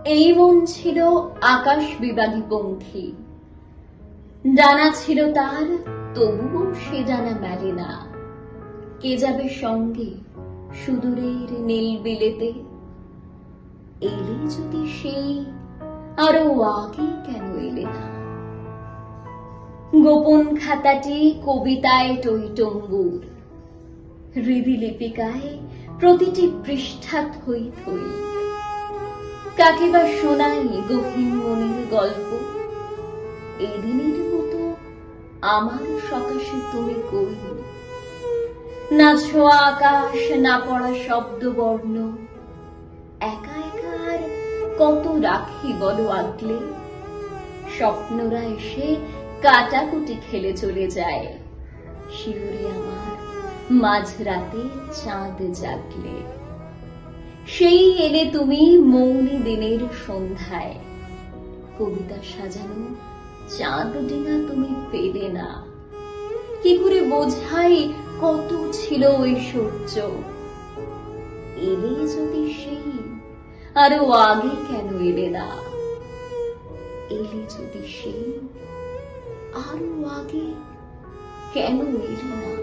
এই মন ছিল আকাশ বিবাগী পঙ্খী, ডানা ছিল তার, তবুও সে ডানা মেলে না। কে যাবে সঙ্গে সুদূরের নীল বিলেতে? এলে যদি সেই, আরো আগে কেন এলে না? গোপন খাতাটি কবিতায় টইটম্বুর, হৃদি লিপিকায় প্রতিটি পৃষ্ঠা থই থই। কাকে বা শোনাই গহীন মনের গল্প? এদিনের মতো আমার সকাশে তুমি কই? না ছোঁয়া আকাশ, না পড়া শব্দ বর্ণ, একা একা আর কত রাখি বলো আগলে? স্বপ্নরা এসে কাটাকুটি খেলে চলে যায়, শিউরে আমার মাঝরাতে চাঁদ জাগলে। সেই এলে তুমি মৌনী দিনের সন্ধ্যায়, কবিতা সাজানো চাঁদ ডিঙা তুমি পেলে না। কি করে বোঝাই কত ছিল ঐশ্বর্য? এলে যদি সেই, আরো আগে কেন এলে না? এলে যদি সেই, আরো আগে কেন এলে না?